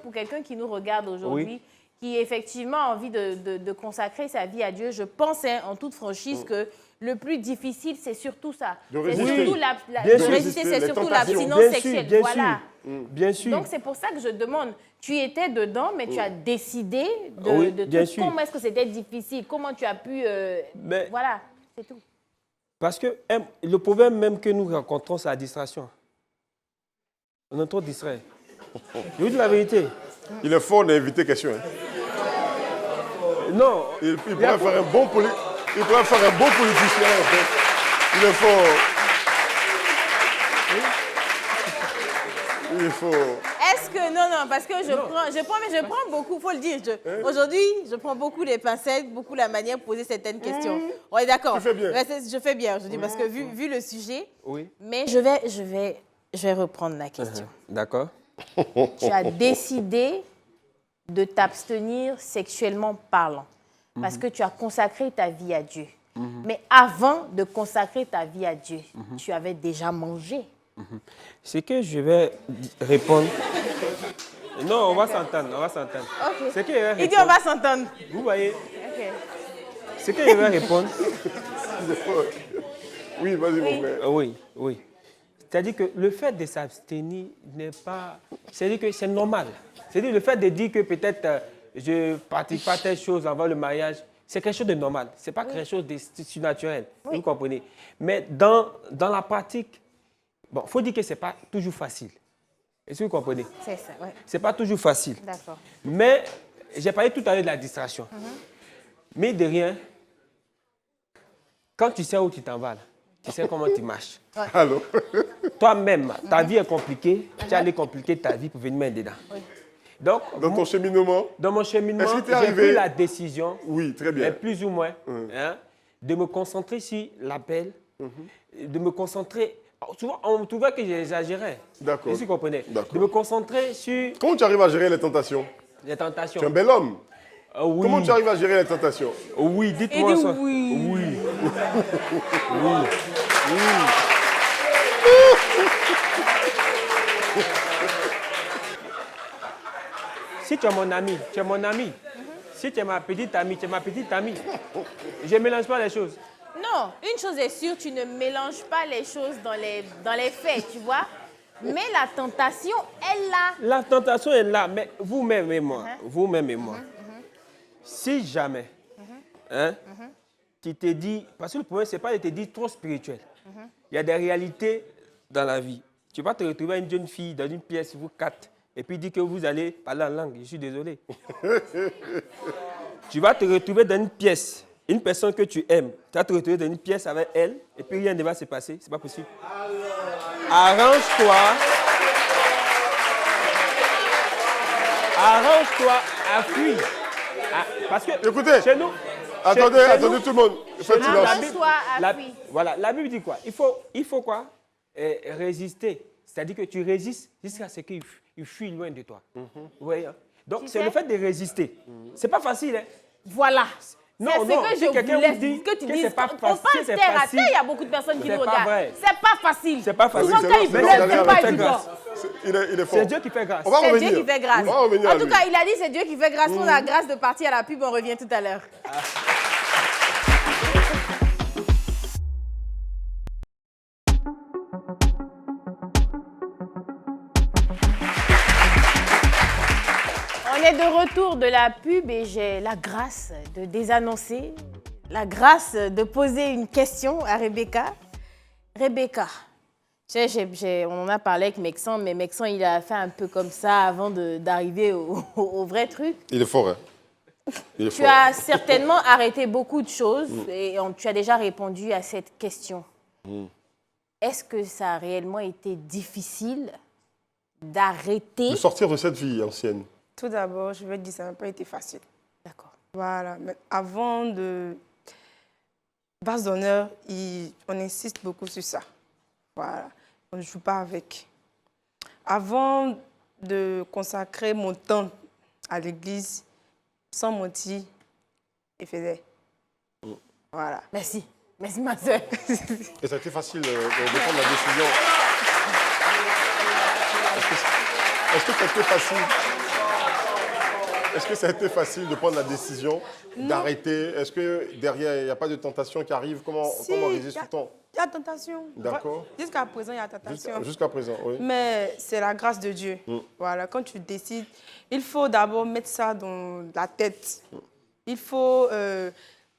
Speaker 2: pour quelqu'un qui nous regarde aujourd'hui, qui effectivement a envie de consacrer sa vie à Dieu, je pense, hein, en toute franchise, que le plus difficile, c'est surtout ça.
Speaker 1: De
Speaker 2: C'est
Speaker 1: résister.
Speaker 2: surtout
Speaker 3: Bien sûr.
Speaker 2: c'est surtout
Speaker 1: tentations.
Speaker 2: l'abstinence
Speaker 3: Bien
Speaker 2: sexuelle.
Speaker 3: sûr, bien
Speaker 2: Voilà.
Speaker 3: sûr. Bien sûr.
Speaker 2: Donc, c'est pour ça que je demande. Tu étais dedans, mais tu as décidé
Speaker 3: Oui,
Speaker 2: de
Speaker 3: bien
Speaker 2: tout.
Speaker 3: sûr.
Speaker 2: Comment est-ce que c'était difficile? Comment tu as pu...
Speaker 3: Mais-
Speaker 2: Voilà, c'est tout.
Speaker 3: Parce que le problème même que nous rencontrons, c'est la distraction. On est trop distrait. Je vous dis la vérité.
Speaker 1: Il est fort d'inviter question. Hein.
Speaker 3: Non.
Speaker 1: Il pourrait faire un bon il pourrait faire un bon politicien. En fait. Il est fort. Il est fort.
Speaker 2: Est-ce que... Non, parce que je prends beaucoup, il faut le dire. Aujourd'hui, je prends beaucoup les pincettes, beaucoup la manière de poser certaines questions. On est d'accord.
Speaker 1: Tu fais bien.
Speaker 2: Ouais, je fais bien aujourd'hui, parce que vu le sujet...
Speaker 3: Oui.
Speaker 2: Mais je vais reprendre la question.
Speaker 3: D'accord.
Speaker 2: Tu as décidé de t'abstenir sexuellement parlant parce que tu as consacré ta vie à Dieu. Mais avant de consacrer ta vie à Dieu, tu avais déjà mangé.
Speaker 3: Ce que je vais répondre... Non, on va s'entendre, on va s'entendre.
Speaker 2: Ok.
Speaker 3: Ce que je vais
Speaker 2: Il dit
Speaker 3: répondre-
Speaker 2: on va s'entendre.
Speaker 3: Vous voyez,
Speaker 2: Ok.
Speaker 3: ce que je vais répondre...
Speaker 1: Il est fort. Oui, vas-y, mon frère.
Speaker 3: Oui, oui. C'est-à-dire que le fait de s'abstenir n'est pas... C'est-à-dire que c'est normal. C'est-à-dire le fait de dire que peut-être je ne pratique pas telle chose avant le mariage, c'est quelque chose de normal. Ce n'est pas quelque chose de surnaturel. Vous comprenez? Mais dans la pratique, bon, il faut dire que ce n'est pas toujours facile. Est-ce que vous comprenez?
Speaker 2: C'est ça, oui.
Speaker 3: Ce n'est pas toujours facile.
Speaker 2: D'accord.
Speaker 3: Mais j'ai parlé tout à l'heure de la distraction. Mais de rien, quand tu sais où tu t'en vas, là, tu sais comment tu marches.
Speaker 1: Alors,
Speaker 3: Toi-même, ta vie est compliquée, tu as allé compliquer ta vie pour venir mettre dedans. Donc,
Speaker 1: dans ton cheminement,
Speaker 3: dans mon cheminement,
Speaker 1: Est-ce que t'es
Speaker 3: j'ai
Speaker 1: arrivé-
Speaker 3: pris la décision,
Speaker 1: oui, très
Speaker 3: mais
Speaker 1: bien.
Speaker 3: plus ou moins, hein, de me concentrer sur l'appel, de me concentrer... Souvent, on trouvait que j'exagérais.
Speaker 1: D'accord.
Speaker 3: Est-ce que vous comprenez?
Speaker 1: D'accord.
Speaker 3: De me concentrer sur
Speaker 1: Comment tu arrives à gérer les tentations?
Speaker 3: les tentations.
Speaker 1: Tu es un bel homme.
Speaker 3: Oui.
Speaker 1: Comment tu arrives à gérer les tentations?
Speaker 3: Oui, dites-moi
Speaker 2: Il dit
Speaker 3: ça.
Speaker 2: oui.
Speaker 3: Oui. Si tu es mon ami, tu es mon ami. Si tu es ma petite amie, tu es ma petite amie. Je ne mélange pas les choses.
Speaker 2: Non, une chose est sûre, tu ne mélanges pas les choses dans les faits, tu vois. Mais la tentation est là.
Speaker 3: La tentation est là, mais vous-même et moi, vous-même et moi, si jamais, hein, tu te dis, parce que le problème, ce n'est pas de te dire trop spirituel. Il y a des réalités dans la vie. Tu vas te retrouver une jeune fille dans une pièce, vous quatre, et puis dire que vous allez parler en langue. Je suis désolé. Tu vas te retrouver dans une pièce, une personne que tu aimes, tu vas te retrouver dans une pièce avec elle, et puis rien ne va se passer. Ce n'est pas possible. Arrange-toi. Arrange-toi à fuir. Parce que
Speaker 1: Écoutez,
Speaker 3: chez nous...
Speaker 1: Attendez,
Speaker 3: chez
Speaker 1: attendez
Speaker 3: nous-
Speaker 1: tout le monde. Faites
Speaker 3: chez nous,
Speaker 1: silence.
Speaker 2: Arrange-toi à fuir.
Speaker 3: Voilà, la Bible dit quoi? Il faut quoi? Résister. C'est-à-dire que tu résistes jusqu'à ce qu'il fuit loin de toi. Vous voyez, hein? Donc,
Speaker 2: Tu
Speaker 3: c'est
Speaker 2: sais-
Speaker 3: le fait de résister. C'est pas facile, hein?
Speaker 2: Voilà.
Speaker 3: Non,
Speaker 2: C'est ce
Speaker 3: non,
Speaker 2: que
Speaker 3: si
Speaker 2: je
Speaker 3: quelqu'un
Speaker 2: voulais
Speaker 3: vous dit
Speaker 2: que tu
Speaker 3: que
Speaker 2: dises.
Speaker 3: c'est pas
Speaker 2: On
Speaker 3: facile,
Speaker 2: passe
Speaker 3: c'est
Speaker 2: terre à
Speaker 3: facile.
Speaker 2: terre, il y a beaucoup de personnes qui
Speaker 3: C'est
Speaker 2: nous
Speaker 3: pas
Speaker 2: regardent.
Speaker 3: vrai.
Speaker 2: C'est pas facile.
Speaker 3: C'est pas facile.
Speaker 2: Souvent,
Speaker 1: C'est
Speaker 2: quand
Speaker 1: là-
Speaker 2: ils
Speaker 1: c'est là où
Speaker 2: pleurent,
Speaker 1: on
Speaker 2: c'est
Speaker 1: arrive
Speaker 2: pas
Speaker 1: avec
Speaker 2: évident.
Speaker 3: grâce.
Speaker 1: Il est fort.
Speaker 3: C'est Dieu qui fait grâce.
Speaker 1: On va
Speaker 2: C'est
Speaker 1: revenir.
Speaker 2: Dieu qui fait grâce.
Speaker 1: On va revenir à
Speaker 2: En tout
Speaker 1: lui.
Speaker 2: cas, il a dit c'est Dieu qui fait grâce. On a grâce de partir à la pub, on revient tout à l'heure. On est de retour de la pub et j'ai la grâce de désannoncer, la grâce de poser une question à Rebecca. Rebecca, tu sais, on en a parlé avec Mexan, mais Mexan, il a fait un peu comme ça avant d'arriver au vrai truc.
Speaker 1: Il est fort, hein? Il est
Speaker 2: Tu
Speaker 1: fort.
Speaker 2: as certainement arrêté beaucoup de choses et tu as déjà répondu à cette question. Est-ce que ça a réellement été difficile d'arrêter?
Speaker 1: De sortir de cette vie ancienne.
Speaker 4: Tout d'abord, je vais dire que ça n'a pas été facile.
Speaker 2: D'accord.
Speaker 4: Voilà. Mais avant de... Base d'honneur, on insiste beaucoup sur ça. Voilà. On ne joue pas avec. Avant de consacrer mon temps à l'église, sans mentir, il faisait. Voilà.
Speaker 2: Merci. Merci, ma soeur.
Speaker 1: Et ça a été facile de prendre la décision. Est-ce que ça a été facile? Est-ce que ça a été facile de prendre la décision d'arrêter? Est-ce que derrière, il n'y a pas de tentation qui arrive? Comment résiste tout le temps?
Speaker 4: Il y a tentation.
Speaker 1: D'accord.
Speaker 4: Jusqu'à présent, il y a tentation.
Speaker 1: Jusqu'à présent, oui.
Speaker 4: Mais c'est la grâce de Dieu. Voilà, quand tu décides, il faut d'abord mettre ça dans la tête. Il faut...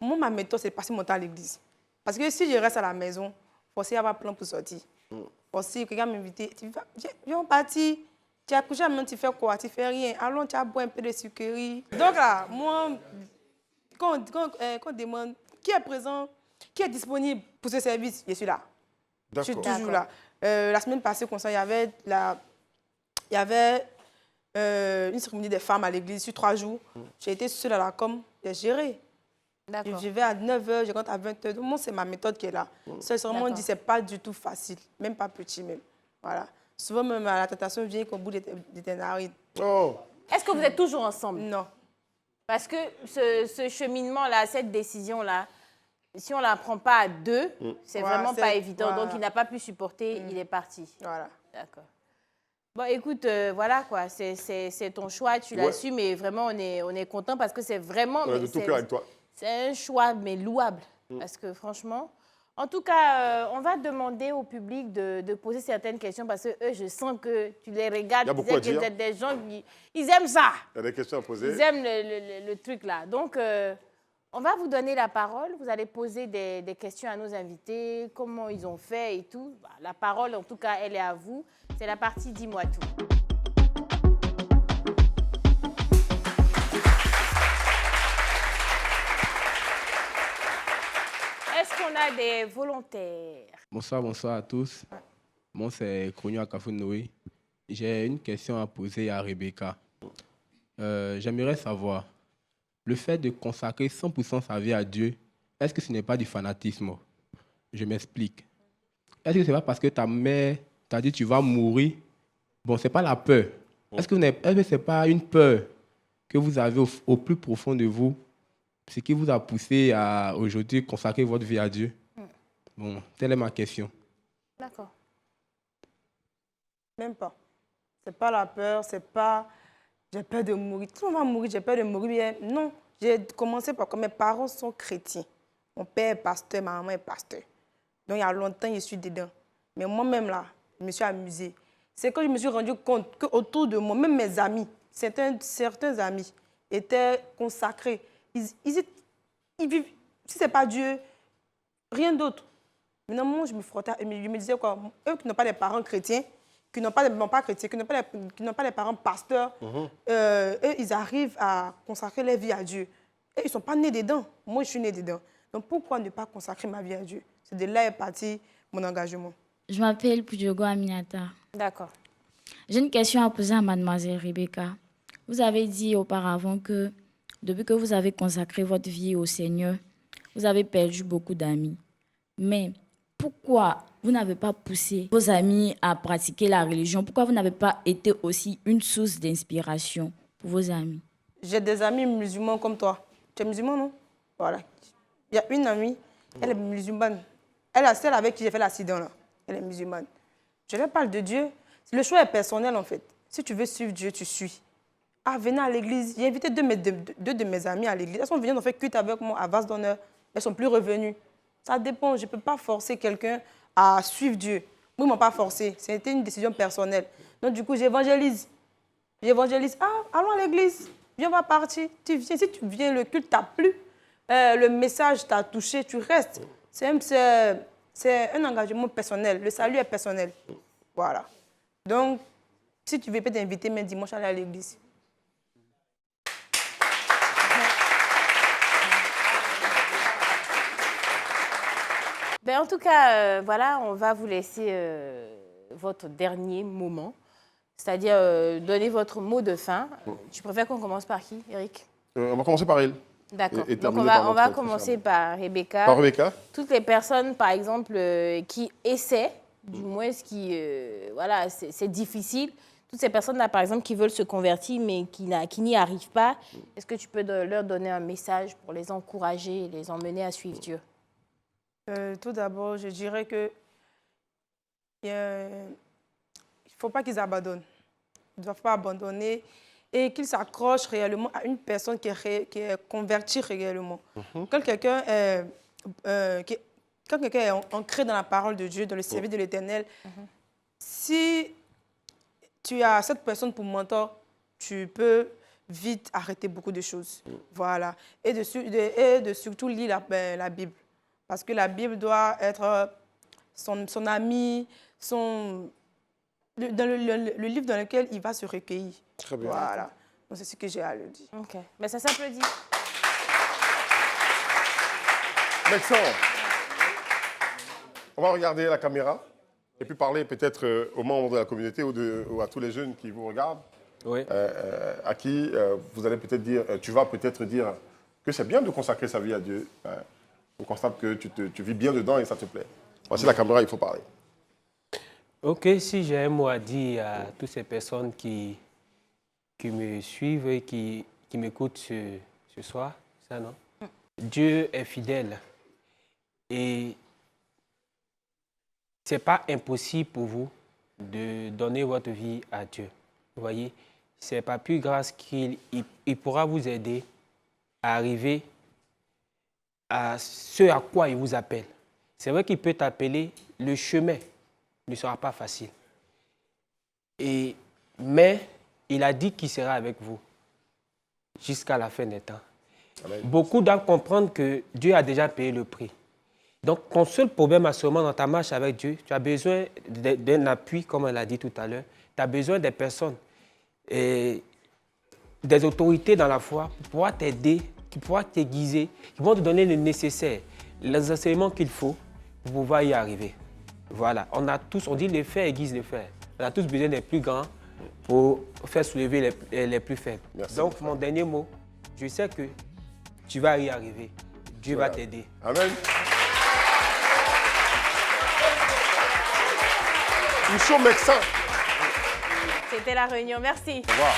Speaker 4: moi, ma méthode, c'est de passer mon temps à l'église. Parce que si je reste à la maison, forcément, il y avoir plein pour sortir. Forcément, quelqu'un m'invite, viens, on partit. Tu as couché à main, tu fais quoi? Tu fais rien. Allons, tu as boire un peu de sucrerie. Donc là, moi, quand on demande qui est présent, qui est disponible pour ce service, je suis là. Je suis toujours là. La semaine passée, comme ça, il y avait une cérémonie des femmes à l'église sur 3 jours. J'ai été seule à la com, j'ai géré. Je vais à 9h, je rentre à 20h. Moi, c'est ma méthode qui est là. Sincèrement, on dit que ce n'est pas du tout facile, même pas petit même. Voilà. Souvent, même la tentation vient qu'au bout de tes narines.
Speaker 1: Oh.
Speaker 2: Est-ce que vous êtes toujours ensemble?
Speaker 4: Non.
Speaker 2: Parce que ce cheminement-là, cette décision-là, si on ne la prend pas à 2, c'est vraiment pas évident. Voilà. Donc, il n'a pas pu supporter, il est parti.
Speaker 4: Voilà.
Speaker 2: D'accord. Bon, écoute, voilà quoi, c'est ton choix, tu l'assumes et vraiment, on est content parce que c'est vraiment...
Speaker 1: On est de tout cœur avec toi.
Speaker 2: C'est un choix, mais louable. Parce que franchement... En tout cas, on va demander au public de poser certaines questions parce que eux, je sens que tu les regardes.
Speaker 1: Il y a beaucoup à dire.
Speaker 2: Des gens qui ils aiment ça.
Speaker 1: Il y a des questions à poser.
Speaker 2: Ils aiment le truc là. Donc, on va vous donner la parole. Vous allez poser des questions à nos invités, comment ils ont fait et tout. La parole, en tout cas, elle est à vous. C'est la partie Dis-moi tout. Est-ce qu'on a des volontaires?
Speaker 5: Bonsoir à tous. Moi, c'est Kronio Akafou Noé. J'ai une question à poser à Rebecca. J'aimerais savoir, le fait de consacrer 100% sa vie à Dieu, est-ce que ce n'est pas du fanatisme? Je m'explique. Est-ce que ce n'est pas parce que ta mère t'a dit tu vas mourir? Bon, ce n'est pas la peur. Est-ce que ce n'est pas une peur que vous avez au plus profond de vous? Ce qui vous a poussé à aujourd'hui consacrer votre vie à Dieu? Bon, telle est ma question.
Speaker 2: D'accord.
Speaker 4: Même pas. C'est pas la peur, c'est pas j'ai peur de mourir. Tout le monde va mourir, j'ai peur de mourir. Non, j'ai commencé par que mes parents sont chrétiens. Mon père est pasteur, ma maman est pasteur. Donc il y a longtemps, je suis dedans. Mais moi-même là, je me suis amusée. C'est quand je me suis rendu compte qu'autour de moi, même mes amis, certains amis étaient consacrés. Ils vivent, si ce n'est pas Dieu, rien d'autre. Maintenant, moi, je me frottais, je me disais quoi, eux qui n'ont pas des parents chrétiens, qui n'ont pas des parents pasteurs, eux, ils arrivent à consacrer leur vie à Dieu. Et ils ne sont pas nés dedans. Moi, je suis née dedans. Donc, pourquoi ne pas consacrer ma vie à Dieu? C'est de là est parti mon engagement.
Speaker 6: Je m'appelle Pujogo Aminata.
Speaker 2: D'accord.
Speaker 6: J'ai une question à poser à mademoiselle Rebecca. Vous avez dit auparavant que depuis que vous avez consacré votre vie au Seigneur, vous avez perdu beaucoup d'amis. Mais pourquoi vous n'avez pas poussé vos amis à pratiquer la religion? Pourquoi vous n'avez pas été aussi une source d'inspiration pour vos amis?
Speaker 4: J'ai des amis musulmans comme toi. Tu es musulman, non? Voilà. Il y a une amie, elle est musulmane. Elle est celle avec qui j'ai fait l'accident, là. Elle est musulmane. Je leur parle de Dieu. Le choix est personnel, en fait. Si tu veux suivre Dieu, tu suis. Ah, venez à l'église. J'ai invité deux de mes amis à l'église. Elles sont venues, elles ont fait culte avec moi à vase d'honneur. Elles ne sont plus revenues. Ça dépend. Je ne peux pas forcer quelqu'un à suivre Dieu. Moi, ils ne m'ont pas forcé. C'était une décision personnelle. Donc, du coup, j'évangélise. J'évangélise. Ah, allons à l'église. Viens, on va partir. Tu viens. Si tu viens, le culte t'a plu. Le message t'a touché, tu restes. C'est un engagement personnel. Le salut est personnel. Voilà. Donc, si tu veux, peut t'inviter, mais dimanche, aller à l'église.
Speaker 2: Ben, en tout cas, voilà, on va vous laisser votre dernier moment, c'est-à-dire donner votre mot de fin. Tu préfères qu'on commence par qui, Eric?
Speaker 1: On va commencer par elle.
Speaker 2: D'accord.
Speaker 1: Et
Speaker 2: Donc,
Speaker 1: terminer
Speaker 2: on va
Speaker 1: par
Speaker 2: commencer par Rebecca.
Speaker 1: Par Rebecca.
Speaker 2: Toutes les personnes, par exemple, qui essaient, du moins, voilà, c'est difficile. toutes ces personnes-là, par exemple, qui veulent se convertir, mais qui n'y arrivent pas, est-ce que tu peux leur donner un message pour les encourager et les emmener à suivre Dieu?
Speaker 4: Tout d'abord, je dirais que il ne faut pas qu'ils abandonnent. Ils ne doivent pas abandonner et qu'ils s'accrochent réellement à une personne qui est convertie réellement. Quand quelqu'un est ancré dans la parole de Dieu, dans le service de l'Éternel, si tu as cette personne pour mentor, tu peux vite arrêter beaucoup de choses. Voilà. Et de surtout lire la Bible. Parce que la Bible doit être son ami, le livre dans lequel il va se recueillir.
Speaker 1: Très bien.
Speaker 4: Voilà. Donc, c'est ce que j'ai à le dire.
Speaker 2: OK. Mais ça s'applaudit.
Speaker 1: Maxence, on va regarder la caméra et puis parler peut-être aux membres de la communauté ou à tous les jeunes qui vous regardent,
Speaker 3: Oui.
Speaker 1: à qui vous allez peut-être dire, tu vas peut-être dire que c'est bien de consacrer sa vie à Dieu. On constate que tu vis bien dedans et ça te plaît. Voici la caméra, il faut parler.
Speaker 3: Ok, si j'ai un mot à dire à toutes ces personnes qui me suivent et qui m'écoutent ce soir, ça non? Dieu est fidèle et ce n'est pas impossible pour vous de donner votre vie à Dieu. Vous voyez, ce n'est pas plus grâce qu'il pourra vous aider à arriver à ce à quoi il vous appelle. C'est vrai qu'il peut t'appeler, le chemin ne sera pas facile. Mais il a dit qu'il sera avec vous jusqu'à la fin des temps.
Speaker 1: Amen.
Speaker 3: Beaucoup doivent comprendre que Dieu a déjà payé le prix. Donc, ton seul problème à ce moment dans ta marche avec Dieu, tu as besoin d'un appui, comme on l'a dit tout à l'heure. Tu as besoin des personnes, des autorités dans la foi pour pouvoir t'aider, qui pourront t'aiguiser, qui vont te donner le nécessaire, les enseignements qu'il faut pour pouvoir y arriver. Voilà, on dit les faits aiguisent les faits. On a tous besoin des plus grands pour faire soulever les plus faibles.
Speaker 1: Merci,
Speaker 3: donc, mon dernier mot, je sais que tu vas y arriver. Dieu va t'aider.
Speaker 1: Amen. Michaud Mexin.
Speaker 2: C'était la réunion. Merci.
Speaker 1: Au revoir.